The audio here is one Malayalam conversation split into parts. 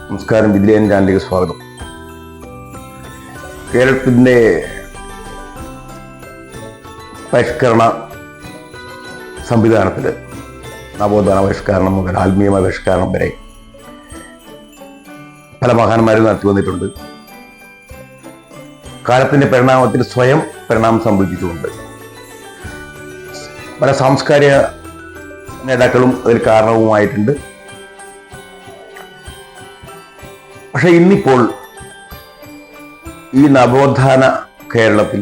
നമസ്കാരം, വിദ്യൻ ചാനലിലേക്ക് സ്വാഗതം. കേരളത്തിൻ്റെ പരിഷ്കരണ സംവിധാനത്തിൽ നവോത്ഥാന പരിഷ്കരണം മുതൽ ആത്മീയ പരിഷ്കരണം വരെ പല മഹാന്മാരും നടത്തി വന്നിട്ടുണ്ട്. കാലത്തിൻ്റെ പരിണാമത്തിൽ സ്വയം പരിണാമം സംഭവിച്ചിട്ടുമുണ്ട്. പല സാംസ്കാരിക നേതാക്കളും അതിൽ കാരണവുമായിട്ടുണ്ട്. പക്ഷെ ഇന്നിപ്പോൾ ഈ നവോത്ഥാന കേരളത്തിൽ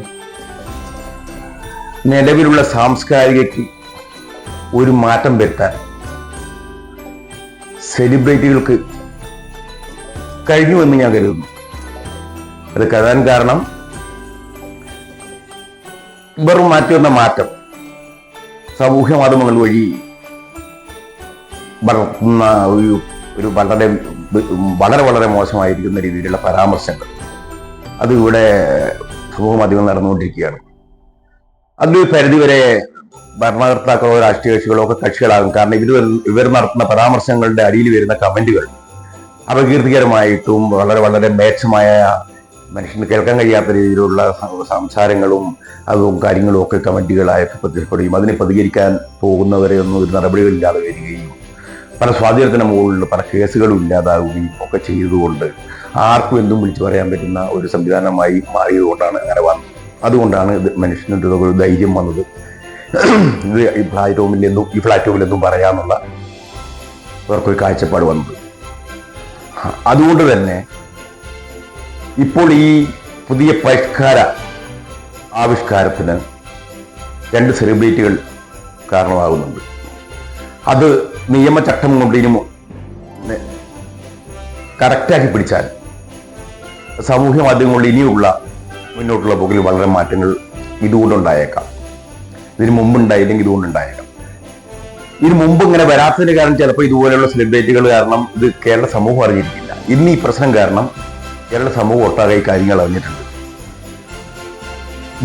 നിലവിലുള്ള സാംസ്കാരികയ്ക്ക് ഒരു മാറ്റം വരുത്താൻ സെലിബ്രിറ്റികൾക്ക് കഴിഞ്ഞുവെന്ന് ഞാൻ കരുതുന്നു. അത് കരുതാൻ കാരണം വെറും മാറ്റുന്ന മാറ്റം സാമൂഹ്യ മാധ്യമങ്ങൾ വഴി വളർത്തുന്ന ഒരു വളരെ വളരെ മോശമായിരിക്കുന്ന രീതിയിലുള്ള പരാമർശങ്ങൾ അത് ഇവിടെ സമൂഹ മാധ്യമങ്ങൾ നടന്നുകൊണ്ടിരിക്കുകയാണ്. അതൊരു പരിധിവരെ ഭരണകർത്താക്കളോ രാഷ്ട്രീയ കക്ഷികളോ ഒക്കെ കക്ഷികളാകും. കാരണം ഇവർ നടത്തുന്ന പരാമർശങ്ങളുടെ അടിയിൽ വരുന്ന കമന്റുകൾ അപകീർത്തികരമായിട്ടും വളരെ വളരെ മേച്ഛമായ മനുഷ്യന് കേൾക്കാൻ കഴിയാത്ത രീതിയിലുള്ള സംസാരങ്ങളും അതും കാര്യങ്ങളും ഒക്കെ കമന്റുകളായിട്ട് പ്രത്യക്ഷപ്പെടുകയും അതിനെ പ്രതികരിക്കാൻ പോകുന്നവരെ ഒന്നും ഒരു നടപടികളില്ലാതെ വരികയും പല സ്വാധീനത്തിന് മുകളിൽ പല കേസുകളും ഇല്ലാതാവുകയും ഒക്കെ ചെയ്തുകൊണ്ട് ആർക്കും എന്തും വിളിച്ചു പറയാൻ പറ്റുന്ന ഒരു സംവിധാനമായി മാറിയതുകൊണ്ടാണ് അങ്ങനെ വന്നത്. അതുകൊണ്ടാണ് ഇത് മനുഷ്യൻ്റെ ഒരു ധൈര്യം വന്നത്. ഇത് ഈ പ്ലാറ്റ്ഫോമിലെന്തും പറയാമെന്നുള്ള അവർക്കൊരു കാഴ്ചപ്പാട് വന്നത്. അതുകൊണ്ട് തന്നെ ഇപ്പോൾ ഈ പുതിയ പരിഷ്കാര ആവിഷ്കാരത്തിന് രണ്ട് സെലിബ്രിറ്റികൾ കാരണമാകുന്നുണ്ട്. അത് നിയമചട്ടം കൊണ്ട് ഇനി കറക്റ്റാക്കി പിടിച്ചാൽ സാമൂഹ്യ മാധ്യമങ്ങളിൽ ഇനിയുള്ള മുന്നോട്ടുള്ള പോക്കിൽ വളരെ മാറ്റങ്ങൾ ഇതുകൊണ്ടുണ്ടായേക്കാം. ഇതിന് മുമ്പുണ്ടായില്ലെങ്കിൽ ഇതുകൊണ്ടുണ്ടായേക്കാം. ഇതിന് മുമ്പ് ഇങ്ങനെ വരാത്തതിന് കാരണം ചിലപ്പോൾ ഇതുപോലെയുള്ള സെലിബ്രിറ്റികൾ കാരണം ഇത് കേരള സമൂഹം അറിഞ്ഞിരിക്കില്ല. ഇന്ന് ഈ പ്രശ്നം കാരണം കേരള സമൂഹം ഒട്ടാകെ കാര്യങ്ങൾ അറിഞ്ഞിട്ടുണ്ട്.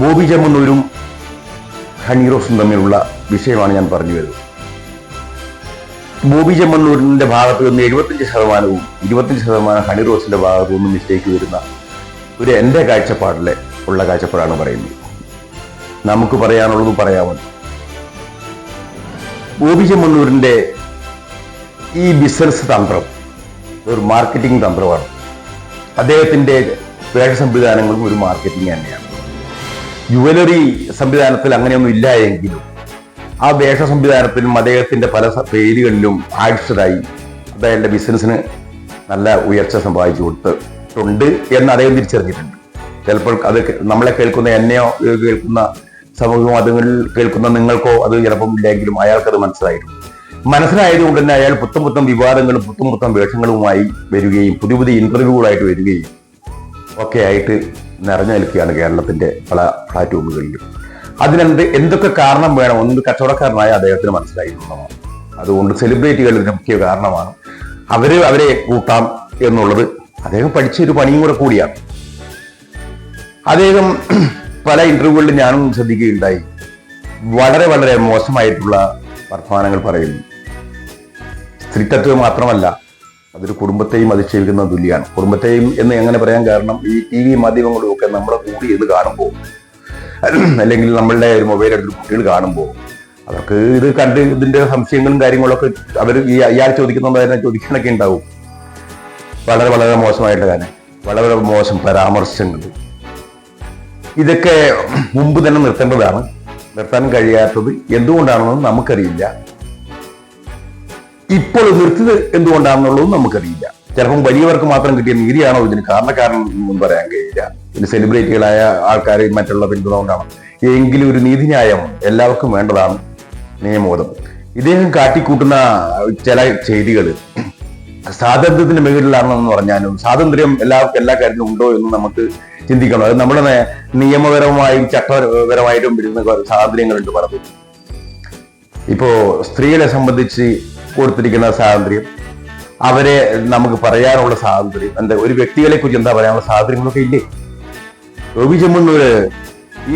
ബോബി ചെമ്മണ്ണൂരും ഹണി റോസും തമ്മിലുള്ള വിഷയമാണ് ഞാൻ പറഞ്ഞു വരുന്നത്. ബോബി ചെമ്മണ്ണൂരിന്റെ ഭാഗത്ത് നിന്ന് 75%, 25% ഹണി റോസിന്റെ ഭാഗത്തു നിന്ന് മിസ്റ്റേക്ക് വരുന്ന ഒരു എൻ്റെ കാഴ്ചപ്പാടിലെ ഉള്ള കാഴ്ചപ്പാടാണ് പറയുന്നത്. നമുക്ക് പറയാനുള്ളത് പറയാമല്ലോ. ബോബി ചെമ്മണ്ണൂരിന്റെ ഈ ബിസിനസ് തന്ത്രം ഒരു മാർക്കറ്റിംഗ് തന്ത്രമാണ്. അദ്ദേഹത്തിന്റെ വേഷ സംവിധാനങ്ങളും ഒരു മാർക്കറ്റിംഗ് തന്നെയാണ്. ജുവലറി സംവിധാനത്തിൽ അങ്ങനെയൊന്നും ഇല്ല എങ്കിലും ആ വേഷ സംവിധാനത്തിലും അദ്ദേഹത്തിന്റെ പല പേരുകളിലും ആഴ്ചയായി അദ്ദേഹത്തിന്റെ ബിസിനസ്സിന് നല്ല ഉയർച്ച സമ്പാദിച്ചു കൊടുത്തിട്ടുണ്ട് എന്ന് അദ്ദേഹം തിരിച്ചറിഞ്ഞിട്ടുണ്ട്. ചിലപ്പോൾ അത് നമ്മളെ കേൾക്കുന്ന എന്നെയോ കേൾക്കുന്ന സമൂഹ മാധ്യമങ്ങളിൽ കേൾക്കുന്ന നിങ്ങൾക്കോ അത് ചിലപ്പം ഇല്ലെങ്കിലും അയാൾക്കത് മനസ്സിലായതുകൊണ്ട് തന്നെ അയാൾ പുത്തം വിവാദങ്ങളും പുത്തം വേഷങ്ങളുമായി വരികയും പുതിയ ഇന്റർവ്യൂകളായിട്ട് വരികയും ഒക്കെ ആയിട്ട് നിറഞ്ഞു നിൽക്കുകയാണ് കേരളത്തിന്റെ പല പ്ലാറ്റ്ഫോമുകളിലും. എന്തൊക്കെ കാരണം വേണം ഒന്ന് കച്ചവടക്കാരനായ അദ്ദേഹത്തിന് മനസ്സിലായിരുന്നു. അതുകൊണ്ട് സെലിബ്രിറ്റികൾ ഇതിന് മുഖ്യ കാരണമാണ്. അവരെ കൂട്ടാം എന്നുള്ളത് അദ്ദേഹം പഠിച്ചൊരു പണിയും കൂടിയാണ്. അദ്ദേഹം പല ഇന്റർവ്യൂകളിലും ഞാനും ശ്രദ്ധിക്കുകയുണ്ടായി. വളരെ വളരെ മോശമായിട്ടുള്ള വർത്തമാനങ്ങൾ പറയുന്നു. സ്ത്രീത്വം മാത്രമല്ല, അതൊരു കുടുംബത്തെയും അധിക്ഷേപിക്കുന്ന തുല്യമാണ്. കുടുംബത്തെയും എന്ന് എങ്ങനെ പറയാൻ കാരണം ഈ TV മാധ്യമങ്ങളും ഒക്കെ നമ്മളെ കൂടി ഇത് കാണുമ്പോൾ അല്ലെങ്കിൽ നമ്മളുടെ ഒരു മൊബൈൽ എടുത്ത് കുട്ടികൾ കാണുമ്പോൾ അവർക്ക് ഇത് കണ്ട് ഇതിന്റെ സംശയങ്ങളും കാര്യങ്ങളൊക്കെ അവർ ഇയാൾ ചോദിക്കുന്നത് തന്നെ ചോദിക്കാനൊക്കെ ഉണ്ടാവും. വളരെ വളരെ മോശമായിട്ട് തന്നെ വളരെ മോശം പരാമർശങ്ങൾ ഇതൊക്കെ മുമ്പ് തന്നെ നിർത്തേണ്ടതാണ്. നിർത്താൻ കഴിയാത്തത് എന്തുകൊണ്ടാണെന്ന് നമുക്കറിയില്ല. ഇപ്പോൾ നിർത്തിയത് എന്തുകൊണ്ടാണെന്നുള്ളതും നമുക്കറിയില്ല. ചിലപ്പം വലിയവർക്ക് മാത്രം കിട്ടിയ നീതിയാണോ ഇതിന് കാരണക്കാരൻ ഒന്നും പറയാൻ കഴിയില്ല. ഇതിന് സെലിബ്രിറ്റികളായ ആൾക്കാർ മറ്റുള്ള പിന്തുണ കൊണ്ടാണ്. എങ്കിലും ഒരു നീതിന്യായം എല്ലാവർക്കും വേണ്ടതാണ്. നിയമബോധം ഇദ്ദേഹം കാട്ടിക്കൂട്ടുന്ന ചില ചെയ്തികൾ സ്വാതന്ത്ര്യത്തിന് മുകളിലാണെന്ന് പറഞ്ഞാലും സ്വാതന്ത്ര്യം എല്ലാവർക്കും എല്ലാ കാര്യത്തിലും ഉണ്ടോ എന്ന് നമുക്ക് ചിന്തിക്കണം. അത് നമ്മുടെ നിയമപരമായും ചട്ടപരമായിട്ടും വരുന്ന സ്വാതന്ത്ര്യങ്ങളുണ്ട് പലതും. ഇപ്പോ സ്ത്രീകളെ സംബന്ധിച്ച് കൊടുത്തിരിക്കുന്ന സ്വാതന്ത്ര്യം, അവരെ നമുക്ക് പറയാനുള്ള സ്വാതന്ത്ര്യം, ഒരു വ്യക്തികളെ കുറിച്ച് എന്താ പറയാനുള്ള സ്വാതന്ത്ര്യങ്ങളൊക്കെ ഇല്ലേ? ബോബി ചെമ്മണ്ണൂര്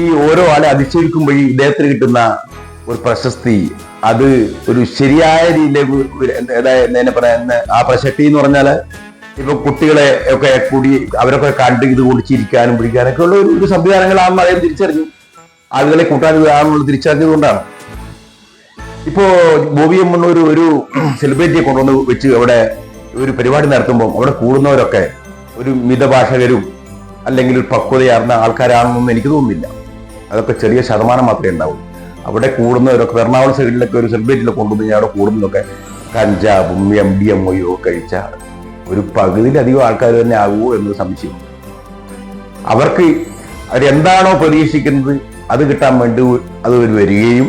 ഈ ഓരോ ആളെ അധിക്ഷേപിക്കുമ്പോൾ ഇദ്ദേഹത്തിന് കിട്ടുന്ന ഒരു പ്രശസ്തി അത് ഒരു ശരിയായ രീതിയിലേക്ക് എന്നെ പറയാൻ ആ പ്രസക്തി എന്ന് പറഞ്ഞാല് ഇപ്പൊ കുട്ടികളെ ഒക്കെ കൂടി അവരൊക്കെ കണ്ട് ഇതുകൊണ്ട് ചിരിക്കാനും പിടിക്കാനൊക്കെ ഉള്ള ഒരു സംവിധാനങ്ങളാണെന്ന് അദ്ദേഹം തിരിച്ചറിഞ്ഞു. ആളുകളെ കൂട്ടാൻ ഇതാണെന്നുള്ള തിരിച്ചറിഞ്ഞത് കൊണ്ടാണ് ഇപ്പോ ബോബി എം ഒരു സെലിബ്രിറ്റിയെ കൊണ്ടുവന്ന് വെച്ച് അവിടെ ഒരു പരിപാടി നടത്തുമ്പോൾ അവിടെ കൂടുന്നവരൊക്കെ ഒരു മിതഭാഷകരും അല്ലെങ്കിൽ ഒരു പക്വതയാർന്ന ആൾക്കാരാണെന്നൊന്നും എനിക്ക് തോന്നുന്നില്ല. അതൊക്കെ ചെറിയ ശതമാനം മാത്രമേ ഉണ്ടാവൂ. അവിടെ കൂടുന്നവരൊക്കെ എറണാകുളം സൈഡിലൊക്കെ ഒരു സെലിബ്രിറ്റിയിലെ കൊണ്ടുവന്ന് അവിടെ കൂടുന്നതൊക്കെ കഞ്ചാവും MDMA ഒക്കെ കഴിച്ച ഒരു പകുതിയിലധികം ആൾക്കാർ തന്നെ ആകുമോ എന്ന് സംശയം. അവർക്ക് അവരെന്താണോ പ്രതീക്ഷിക്കുന്നത് അത് കിട്ടാൻ വേണ്ടി അത് വരികയും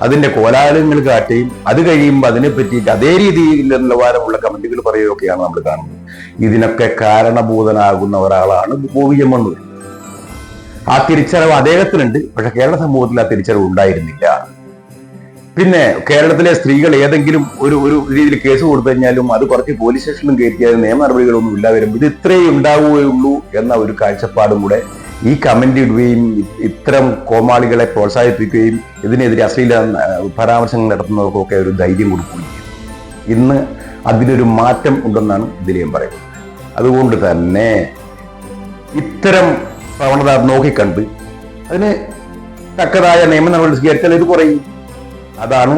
അതിന്റെ കോലാഹലങ്ങൾ കാട്ടുകയും അത് കഴിയുമ്പോൾ അതിനെ പറ്റിയിട്ട് അതേ രീതിയിൽ നിലവാരമുള്ള കമന്റുകൾ പറയുകയൊക്കെയാണ് നമ്മൾ കാണുന്നത്. ഇതിനൊക്കെ കാരണഭൂതനാകുന്ന ഒരാളാണ് ബോബി എം. ആ തിരിച്ചറിവ് അദ്ദേഹത്തിനുണ്ട്. പക്ഷെ കേരള സമൂഹത്തിൽ ആ തിരിച്ചറിവ് ഉണ്ടായിരുന്നില്ല. പിന്നെ കേരളത്തിലെ സ്ത്രീകൾ ഏതെങ്കിലും ഒരു രീതിയിൽ കേസ് കൊടുത്തു കഴിഞ്ഞാലും അത് കുറച്ച് പോലീസ് സ്റ്റേഷനിലും കയറ്റിയാലും നിയമ നടപടികളൊന്നും ഇല്ലാതെ വരുമ്പോൾ ഇത് ഇത്രയേ ഉണ്ടാവുകയുള്ളൂ എന്ന ഒരു കാഴ്ചപ്പാടും കൂടെ ഈ കമന്റ് ഇടുകയും ഇത്തരം കോമാളികളെ പ്രോത്സാഹിപ്പിക്കുകയും ഇതിനെതിരെ അശ്ലീല പരാമർശങ്ങൾ നടത്തുന്നവർക്കൊക്കെ ഒരു ധൈര്യം കൊടുക്കുകയും ഇന്ന് അതിനൊരു മാറ്റം ഉണ്ടെന്നാണ് ഇതിലേയും പറയുന്നത്. അതുകൊണ്ട് തന്നെ ഇത്തരം പ്രവണത നോക്കിക്കണ്ട് അതിന് തക്കതായ നിയമ നടപടി സ്വീകരിച്ചാൽ ഇത് കുറയും. അതാണ്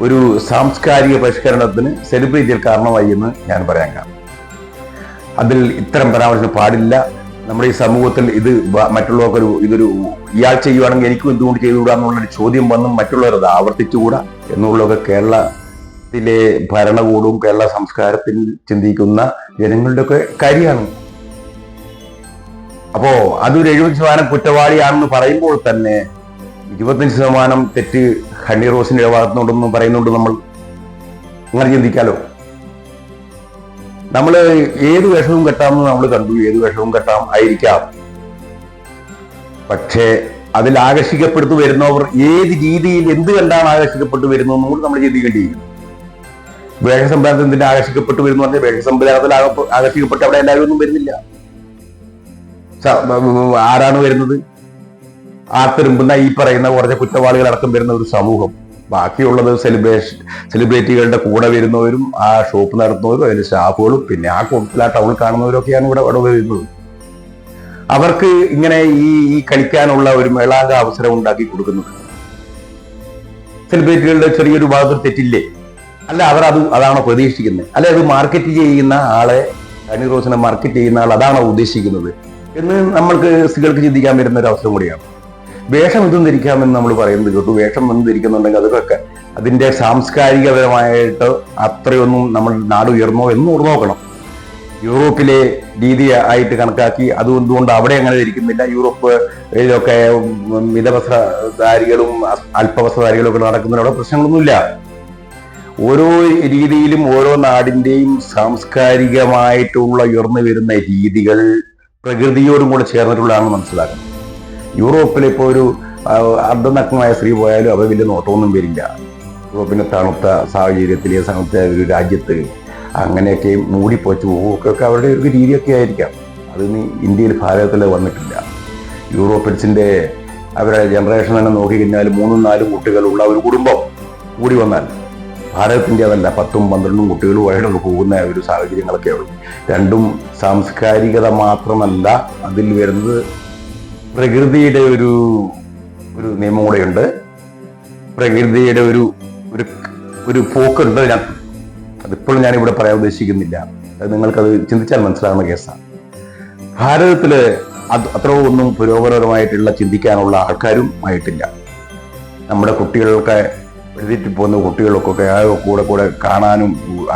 ഒരു സാംസ്കാരിക പരിഷ്കരണത്തിന് സെലിബ്രിറ്റിയിൽ കാരണമായി എന്ന് ഞാൻ പറയാൻ കാരണം. അതിൽ ഇത്തരം പരാമർശം പാടില്ല. നമ്മുടെ ഈ സമൂഹത്തിൽ ഇത് മറ്റുള്ളവർക്കൊരു ഇതൊരു ഇയാൾ ചെയ്യുവാണെങ്കിൽ എനിക്കും എന്തുകൊണ്ട് ചെയ്തുകൂടാ എന്നുള്ളൊരു ചോദ്യം വന്നും മറ്റുള്ളവർ അത് ആവർത്തിച്ചുകൂടാ എന്നുള്ളതൊക്കെ കേരളത്തിലെ ഭരണകൂടവും കേരള സംസ്കാരത്തിൽ ചിന്തിക്കുന്ന ജനങ്ങളുടെ ഒക്കെ കാര്യമാണ്. അപ്പോ അതൊരു 70% കുറ്റവാളിയാണെന്ന് പറയുമ്പോൾ തന്നെ 25% തെറ്റ് ഹണി റോസിന്റെ ഭാഗത്തുനിന്നുണ്ടെന്നും പറയുന്നുണ്ട്. നമ്മൾ അങ്ങനെ ചിന്തിക്കാലോ. നമ്മൾ ഏത് വേഷവും കെട്ടാമെന്ന് നമ്മൾ കണ്ടു. ഏത് വേഷവും കെട്ടാം ആയിരിക്കാം. പക്ഷേ അതിൽ ആകർഷിക്കപ്പെട്ടു വരുന്നവർ ഏത് രീതിയിൽ എന്ത് കണ്ടാണ് ആകർഷിക്കപ്പെട്ടു വരുന്നതെന്നും കൂടി നമ്മൾ ചിന്തിക്കേണ്ടിയിരിക്കും. വേഷസംവിധാനത്തിന് ആകർഷിക്കപ്പെട്ടു വരുന്നു പറഞ്ഞാൽ വേഷസംവിധാനത്തിൽ ആകർഷിക്കപ്പെട്ട് അവിടെ എല്ലാവരും ഒന്നും വരുന്നില്ല. ആരാണ് വരുന്നത്? ആർത്തിരുമ്പുന്ന ഈ പറയുന്ന കുറച്ച് കുറ്റവാളികൾ അടക്കം വരുന്ന ഒരു സമൂഹം. ബാക്കിയുള്ളത് സെലിബ്രിറ്റികളുടെ കൂടെ വരുന്നവരും ആ ഷോപ്പ് നടത്തുന്നവരും അതിന്റെ സ്റ്റാഫുകളും പിന്നെ ആ കൂട്ടത്തിൽ ആ ടൗണിൽ കാണുന്നവരൊക്കെയാണ് ഇവിടെ വരുന്നത്. അവർക്ക് ഇങ്ങനെ ഈ കളിക്കാനുള്ള ഒരു മേളാങ്ക അവസരം ഉണ്ടാക്കി കൊടുക്കുന്നത് സെലിബ്രിറ്റികളുടെ ചെറിയൊരു ഭാഗത്തിൽ തെറ്റില്ലേ? അല്ല, അവർ അതാണോ പ്രതീക്ഷിക്കുന്നത്? അല്ലെ അത് മാർക്കറ്റ് ചെയ്യുന്ന ആളെ, ഹണി റോസിനെ മാർക്കറ്റ് ചെയ്യുന്ന ആൾ അതാണോ ഉദ്ദേശിക്കുന്നത് എന്ന് നമ്മൾക്ക് സ്ത്രീകൾക്ക് ചിന്തിക്കാൻ വരുന്ന ഒരു അവസരം കൂടിയാണ്. വേഷം ഇതും ധരിക്കാമെന്ന് നമ്മൾ പറയുന്നത് കേട്ടു. വേഷം ഒന്നും ധരിക്കുന്നുണ്ടെങ്കിൽ അതൊക്കെ അതിന്റെ സാംസ്കാരികപരമായിട്ട് അത്രയൊന്നും നമ്മൾ നാട് ഉയർന്നോ എന്ന് നോക്കണം. യൂറോപ്പിലെ രീതി ആയിട്ട് കണക്കാക്കി അതുകൊണ്ട് അവിടെ അങ്ങനെ ധരിക്കുന്നില്ല. യൂറോപ്പിലൊക്കെ മിതവസ്ത്രധാരികളും അല്പവസ്ത്രധാരികളും ഒക്കെ നടക്കുന്നതിന് അവിടെ പ്രശ്നങ്ങളൊന്നുമില്ല. ഓരോ രീതിയിലും ഓരോ നാടിന്റെയും സാംസ്കാരികമായിട്ടുള്ള ഉയർന്നു വരുന്ന രീതികൾ പ്രകൃതിയോടും കൂടെ ചേർന്നിട്ടുള്ളതാണെന്ന് മനസ്സിലാക്കണം. യൂറോപ്പിൽ ഇപ്പോൾ ഒരു അർദ്ധനഗ്നമായ സ്ത്രീ പോയാലും അവർ വലിയ നോട്ടമൊന്നും വരില്ല. യൂറോപ്പിന്റെ തണുത്ത സാഹചര്യത്തിലെ തണുത്ത ഒരു രാജ്യത്ത് അങ്ങനെയൊക്കെ മൂടിപ്പോച്ചു പോവുകയൊക്കെ അവരുടെ ഒരു രീതിയൊക്കെ ആയിരിക്കാം. അത് ഇന്ത്യയിൽ ഭാരതത്തിൽ വന്നിട്ടില്ല. യൂറോപ്യൻസിന്റെ അവരുടെ ജനറേഷൻ തന്നെ നോക്കിക്കഴിഞ്ഞാൽ 3-4 കുട്ടികളുള്ള ഒരു കുടുംബം കൂടി വന്നാൽ ഭാരതത്തിന്റെ അതല്ല 10-12 കുട്ടികളുമായിട്ട് പോകുന്ന ഒരു സാഹചര്യങ്ങളൊക്കെ ഉള്ളൂ. രണ്ടും സാംസ്കാരികത മാത്രമല്ല, അതിൽ വരുന്നത് പ്രകൃതിയുടെ ഒരു നിയമം കൂടെയുണ്ട്. പ്രകൃതിയുടെ ഒരു പോക്കുണ്ട് അതിനകത്ത്. അതിപ്പോഴും ഞാനിവിടെ പറയാൻ ഉദ്ദേശിക്കുന്നില്ല. അത് നിങ്ങൾക്കത് ചിന്തിച്ചാൽ മനസ്സിലാകുന്ന കേസാണ്. ഭാരതത്തില് അത്ര ഒന്നും പുരോഗമനപരമായിട്ടുള്ള ചിന്തിക്കാനുള്ള ആൾക്കാരും ആയിട്ടില്ല. നമ്മുടെ കുട്ടികളൊക്കെ എഴുതിയിട്ട് പോകുന്ന കുട്ടികൾക്കൊക്കെ കൂടെ കാണാനും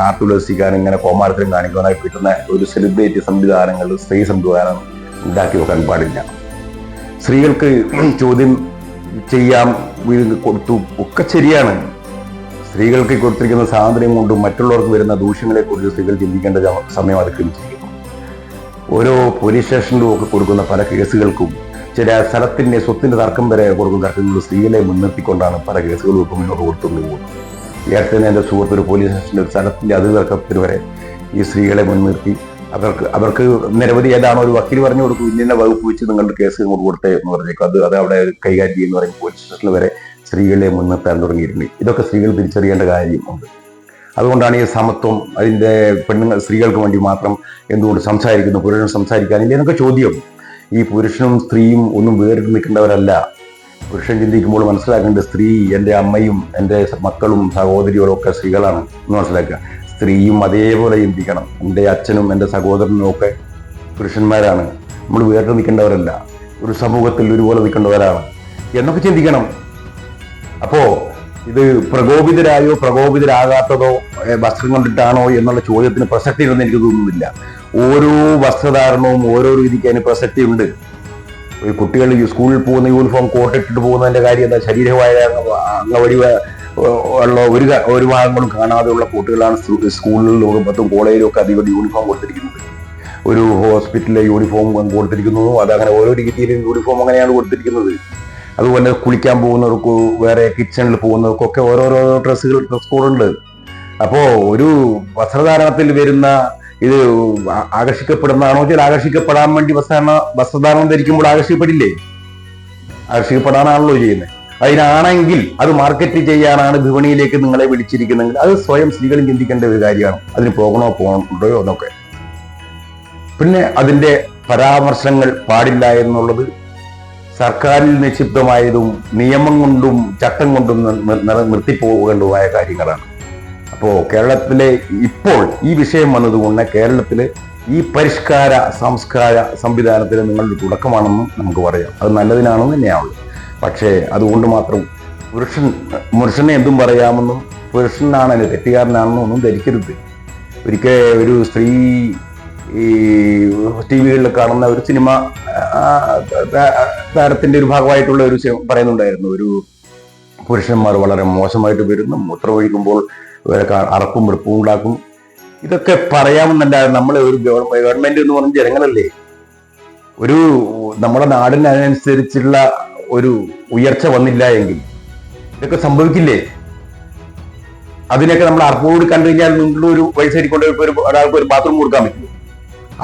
ആർത്തുലസിക്കാനും ഇങ്ങനെ കോമാരത്തിലും കാണിക്കാനായി കിട്ടുന്ന ഒരു സെലിബ്രിറ്റി സംവിധാനങ്ങൾ, സ്ത്രീ സംവിധാനം ഉണ്ടാക്കി വെക്കാൻ പാടില്ല. സ്ത്രീകൾക്ക് ചോദ്യം ചെയ്യാം കൊടുത്തു ഒക്കെ ശരിയാണ്. സ്ത്രീകൾക്ക് കൊടുത്തിരിക്കുന്ന സ്വാതന്ത്ര്യം കൊണ്ടും മറ്റുള്ളവർക്ക് വരുന്ന ദൂഷ്യങ്ങളെ കുറിച്ച് സ്ത്രീകൾ ചിന്തിക്കേണ്ട സമയം അത് ക്രമിച്ചിരിക്കുന്നു. ഓരോ പോലീസ് സ്റ്റേഷനിലും ഒക്കെ കൊടുക്കുന്ന പല കേസുകൾക്കും ചില സ്ഥലത്തിന്റെ സ്വത്തിന്റെ തർക്കം വരെ കൊടുക്കുന്ന തർക്കങ്ങൾ സ്ത്രീകളെ മുൻനിർത്തിക്കൊണ്ടാണ് പല കേസുകളും ഒക്കെ മുന്നോട്ട് കൊടുത്തുകൊണ്ട് പോകുന്നത്. നേരത്തെ എൻ്റെ സുഹൃത്ത് ഒരു പോലീസ് സ്റ്റേഷൻ്റെ ഒരു സ്ഥലത്തിന്റെ അതിർത്തർക്കത്തിന് വരെ ഈ സ്ത്രീകളെ മുൻനിർത്തി അവർക്ക് നിരവധി ഏതാണോ ഒരു വക്കീൽ പറഞ്ഞു കൊടുക്കും, ഇന്ന വകുപ്പ് വെച്ച് നിങ്ങളുടെ കേസ് ഇങ്ങോട്ട് കൊടുത്തേ എന്ന് പറഞ്ഞേക്കും. അത് അവിടെ കൈകാര്യം ചെയ്യുന്ന പറയും പോലീസ് സ്റ്റേഷനിൽ വരെ സ്ത്രീകളെ മുൻനിർത്താൻ തുടങ്ങിയിട്ടുണ്ട്. ഇതൊക്കെ സ്ത്രീകൾ തിരിച്ചറിയേണ്ട കാര്യമുണ്ട്. അതുകൊണ്ടാണ് ഈ സമത്വം അതിൻ്റെ സ്ത്രീകൾക്ക് വേണ്ടി മാത്രം എന്തുകൊണ്ട് സംസാരിക്കുന്നു, പുരുഷൻ സംസാരിക്കാനില്ല എന്നൊക്കെ ചോദ്യം. ഈ പുരുഷനും സ്ത്രീയും ഒന്നും വേറിട്ട് നിൽക്കേണ്ടവരല്ല. പുരുഷൻ ചിന്തിക്കുമ്പോൾ മനസ്സിലാക്കേണ്ടത് സ്ത്രീ എൻ്റെ അമ്മയും എൻ്റെ മക്കളും സഹോദരികളും ഒക്കെ സ്ത്രീകളാണ് എന്ന് മനസ്സിലാക്കുക. സ്ത്രീയും അതേപോലെ ചിന്തിക്കണം. എൻ്റെ അച്ഛനും എൻ്റെ സഹോദരനും ഒക്കെ പുരുഷന്മാരാണ്, നമ്മൾ വേറിട്ട് നിൽക്കേണ്ടവരല്ല, ഒരു സമൂഹത്തിൽ ഒരുപോലെ നിൽക്കേണ്ടവരാണ് എന്നൊക്കെ ചിന്തിക്കണം. അപ്പോ ഇത് പ്രകോപിതരായോ പ്രകോപിതരാകാത്തതോ വസ്ത്രം കൊണ്ടിട്ടാണോ എന്നുള്ള ചോദ്യത്തിന് പ്രസക്തി ഉണ്ടെന്ന് എനിക്ക് തോന്നുന്നില്ല. ഓരോ വസ്ത്രധാരണവും ഓരോ രീതിക്ക് അതിന് പ്രസക്തി ഉണ്ട്. കുട്ടികൾ സ്കൂളിൽ പോകുന്ന യൂണിഫോം കോട്ടിട്ടിട്ട് പോകുന്നതിന്റെ കാര്യം എന്താ? ശരീരമായ അംഗവടി ഉള്ള ഒരു ഭാഗങ്ങളും കാണാതെയുള്ള കുട്ടികളാണ് സ്കൂളിലും മറ്റും കോളേജിലും ഒക്കെ അധികം യൂണിഫോം കൊടുത്തിരിക്കുന്നത്. ഒരു ഹോസ്പിറ്റലിലെ യൂണിഫോം കൊടുത്തിരിക്കുന്നു, അതങ്ങനെ ഓരോ രീതിയിലും യൂണിഫോം അങ്ങനെയാണ് കൊടുത്തിരിക്കുന്നത്. അതുപോലെ കുളിക്കാൻ പോകുന്നവർക്ക്, വേറെ കിച്ചണിൽ പോകുന്നവർക്കൊക്കെ ഓരോരോ ഡ്രസ് കോഡുണ്ട്. അപ്പോ ഒരു വസ്ത്രധാരണത്തിൽ വരുന്ന ഇത് ആകർഷിക്കപ്പെടുന്നതാണോ? ചില ആകർഷിക്കപ്പെടാൻ വേണ്ടി വസ്ത്രധാരണം ധരിക്കുമ്പോൾ ആകർഷിക്കപ്പെടില്ലേ? ആകർഷിക്കപ്പെടാനാണല്ലോ ചെയ്യുന്നത്. അതിനാണെങ്കിൽ അത് മാർക്കറ്റ് ചെയ്യാനാണ് വിപണിയിലേക്ക് നിങ്ങളെ വിളിച്ചിരിക്കുന്നെങ്കിൽ അത് സ്വയം സ്ത്രീകളും ചിന്തിക്കേണ്ട ഒരു കാര്യമാണ്. അതിന് പോകണോ എന്നൊക്കെ. പിന്നെ അതിന്റെ പരാമർശങ്ങൾ പാടില്ല എന്നുള്ളത് സർക്കാരിൽ നിക്ഷിപ്തമായതും നിയമം കൊണ്ടും ചട്ടം കൊണ്ടും നിർത്തിപ്പോകേണ്ടതുമായ കാര്യങ്ങളാണ്. അപ്പോൾ കേരളത്തിലെ ഇപ്പോൾ ഈ വിഷയം വന്നതുകൊണ്ട് കേരളത്തിലെ ഈ പരിഷ്കാര സംസ്കാര സംവിധാനത്തിന് നിങ്ങളുടെ തുടക്കമാണെന്ന് നമുക്ക് പറയാം. അത് നല്ലതിനാണെന്ന് തന്നെയാവുള്ളൂ. പക്ഷേ അതുകൊണ്ട് മാത്രം പുരുഷനെ എന്തും പറയാമെന്നും പുരുഷനാണ് അതിന് തെറ്റുകാരനാണെന്നും ഒന്നും ധരിക്കരുത്. ഒരിക്കൽ ഒരു സ്ത്രീ ഈ ടി വികളിൽ കാണുന്ന ഒരു സിനിമ താരത്തിന്റെ ഒരു ഭാഗമായിട്ടുള്ള ഒരു പറയുന്നുണ്ടായിരുന്നു, ഒരു പുരുഷന്മാർ വളരെ മോശമായിട്ട് വരുന്നു, മൂത്രമൊഴിക്കുമ്പോൾ അറപ്പും വെറുപ്പും ഉണ്ടാക്കും. ഇതൊക്കെ പറയാമെന്നല്ല, നമ്മളെ ഒരു ഗവൺമെന്റ് എന്ന് പറഞ്ഞ ജനങ്ങളല്ലേ, ഒരു നമ്മുടെ നാടിന് അതിനനുസരിച്ചുള്ള ഒരു ഉയർച്ച വന്നില്ല എങ്കിൽ ഇതൊക്കെ സംഭവിക്കില്ലേ? അതിനൊക്കെ നമ്മൾ അർപ്പോട് കണ്ടു കഴിഞ്ഞാൽ നിങ്ങളുടെ ഒരു വയസ്സേരിക്കൊണ്ട് ഒരാൾക്ക് ഒരു ബാത്റൂം കൊടുക്കാൻ പറ്റുമോ?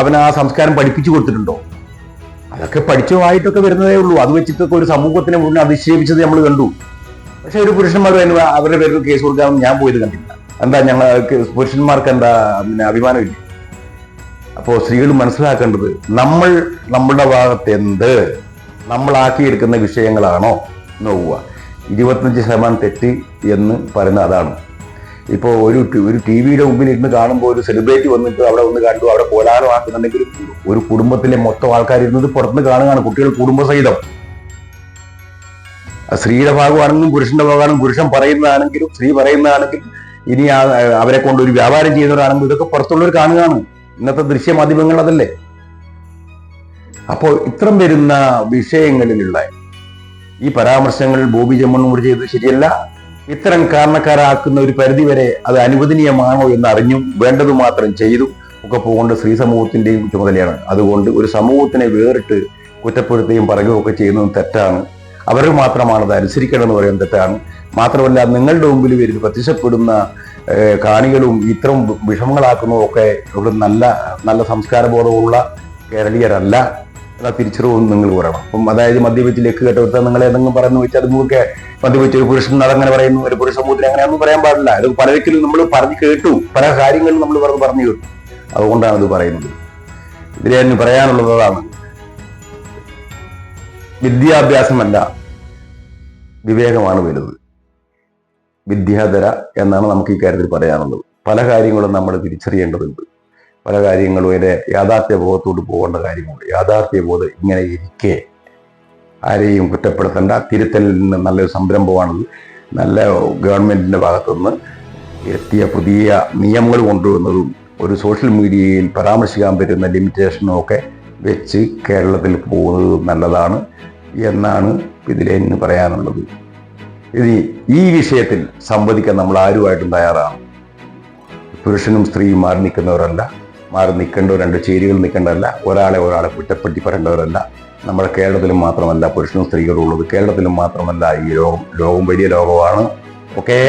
അവൻ ആ സംസ്കാരം പഠിപ്പിച്ചു കൊടുത്തിട്ടുണ്ടോ? അതൊക്കെ പഠിച്ചതായിട്ടൊക്കെ വരുന്നതേ ഉള്ളൂ. അത് വെച്ചിട്ടൊക്കെ ഒരു സമൂഹത്തിനെ മുന്നേ അധിക്ഷേപിച്ചത് നമ്മൾ കണ്ടു. പക്ഷെ ഒരു പുരുഷന്മാർ അവരുടെ പേരിൽ കേസ് കൊടുക്കാൻ ഞാൻ പോയത് കണ്ടില്ല. എന്താ, ഞങ്ങൾക്ക് പുരുഷന്മാർക്ക് എന്താ അഭിമാനമില്ല? അപ്പോൾ സ്ത്രീകൾ മനസ്സിലാക്കേണ്ടത് നമ്മളുടെ ഭാഗത്ത് എന്ത് നമ്മളാക്കിയെടുക്കുന്ന വിഷയങ്ങളാണോ നോക്കുക. 25% തെറ്റ് എന്ന് പറയുന്ന അതാണ്. ഇപ്പോൾ ഒരു ടി വിയുടെ മുമ്പിൽ ഇരുന്ന് കാണുമ്പോൾ ഒരു സെലിബ്രിറ്റി വന്നിട്ട് അവിടെ ഒന്ന് കണ്ടു, അവിടെ കോലാഹലമാക്കുന്നുണ്ടെങ്കിൽ ഒരു കുടുംബത്തിലെ മൊത്തം ആൾക്കാർ ഇരുന്നത് പുറത്തുനിന്ന് കാണുകയാണ്, കുട്ടികൾ കുടുംബസഹിതം. സ്ത്രീയുടെ ഭാഗമാണെങ്കിലും പുരുഷന്റെ ഭാഗമാണെങ്കിലും, പുരുഷൻ പറയുന്നതാണെങ്കിലും സ്ത്രീ പറയുന്നതാണെങ്കിലും, ഇനി അവരെ കൊണ്ട് ഒരു വ്യാപാരം ചെയ്യുന്നവരാണെങ്കിലും ഇതൊക്കെ പുറത്തുള്ളവർ കാണുകയാണ്. ഇന്നത്തെ ദൃശ്യമാധ്യമങ്ങൾ അതല്ലേ. അപ്പോൾ ഇത്തരം വരുന്ന വിഷയങ്ങളിലുള്ള ഈ പരാമർശങ്ങൾ ബോബി ചെമ്മണ്ണൂർ ചെയ്തത് ശരിയല്ല. ഇത്തരം കാരണക്കാരാക്കുന്ന ഒരു പരിധിവരെ അത് അനുവദനീയമാണോ എന്ന് അറിഞ്ഞും വേണ്ടത് മാത്രം ചെയ്തും ഒക്കെ പോകേണ്ട സ്ത്രീ സമൂഹത്തിന്റെയും ചുമതലയാണ്. അതുകൊണ്ട് ഒരു സമൂഹത്തിനെ വേറിട്ട് കുറ്റപ്പെടുത്തുകയും പറയുകയും ഒക്കെ ചെയ്യുന്നതും തെറ്റാണ്. അവർ മാത്രമാണ് അത് അനുസരിക്കണമെന്ന് പറയുന്നത് തെറ്റാണ്. മാത്രമല്ല, നിങ്ങളുടെ മുമ്പിൽ വരുന്ന പ്രത്യക്ഷപ്പെടുന്ന കാണികളും ഇത്തരം വിഷമങ്ങളാക്കുന്നതും ഒക്കെ ഇവിടെ നല്ല സംസ്കാരബോധമുള്ള കേരളീയരല്ല എന്ന തിരിച്ചറിവും നിങ്ങൾ പറയണം. അപ്പം അതായത് മദ്യപിച്ച് ലക്ക് കേട്ടവർക്ക് നിങ്ങൾ എന്തെങ്കിലും പറയുന്നു വെച്ചാൽ അതുമൊക്കെ മദ്യപിച്ച് ഒരു പുരുഷൻ അതങ്ങനെ പറയുന്നു, ഒരു പുരുഷ സമൂഹത്തിൽ അങ്ങനെയൊന്നും പറയാൻ പാടില്ല. ഇത് പലരിക്കലും നമ്മൾ പറഞ്ഞു കേട്ടു, പല കാര്യങ്ങളും നമ്മൾ പറഞ്ഞു കേട്ടു. അതുകൊണ്ടാണ് ഇത് പറയുന്നത്. ഇതിലെ തന്നെ പറയാനുള്ളതാണ്, വിദ്യാഭ്യാസമല്ല വിവേകമാണ് വലുത്. വിദ്യാധര എന്നാണ് നമുക്ക് ഈ കാര്യത്തിൽ പറയാനുള്ളത്. പല കാര്യങ്ങളും നമ്മൾ തിരിച്ചറിയേണ്ടതുണ്ട്. പല കാര്യങ്ങളും അതിൻ്റെ യാഥാർത്ഥ്യബോധത്തോട് പോകേണ്ട കാര്യമുണ്ട്. യാഥാർത്ഥ്യബോധം ഇങ്ങനെ ഇരിക്കെ ആരെയും കുറ്റപ്പെടുത്തേണ്ട, തിരുത്തലിന് നല്ലൊരു സംരംഭമാണത്. നല്ല ഗവൺമെന്റിന്റെ ഭാഗത്തുനിന്ന് എത്തിയ പുതിയ നിയമങ്ങൾ കൊണ്ടുവന്നതും ഒരു സോഷ്യൽ മീഡിയയിൽ പരാമർശിക്കാൻ പറ്റുന്ന ലിമിറ്റേഷനും ഒക്കെ വെച്ച് കേരളത്തിൽ പോകുന്നത് നല്ലതാണ് എന്നാണ് ഇതിലെ പറയാനുള്ളത്. ഇനി ഈ വിഷയത്തിൽ സംവദിക്കാൻ നമ്മൾ ആരുമായിട്ടും തയ്യാറാണ്. പുരുഷനും സ്ത്രീയും മാറി നിൽക്കുന്നവരല്ല, മാറി നിൽക്കേണ്ടവർ, രണ്ട് ചേരികൾ നിൽക്കേണ്ടതല്ല, ഒരാളെ കുറ്റപ്പെടുത്തി പറയേണ്ടവരല്ല. നമ്മുടെ കേരളത്തിലും മാത്രമല്ല പുരുഷനും സ്ത്രീകളും ഉള്ളത്, കേരളത്തിലും മാത്രമല്ല ഈ ലോകം വലിയ ലോകമാണ്. ഓക്കേ.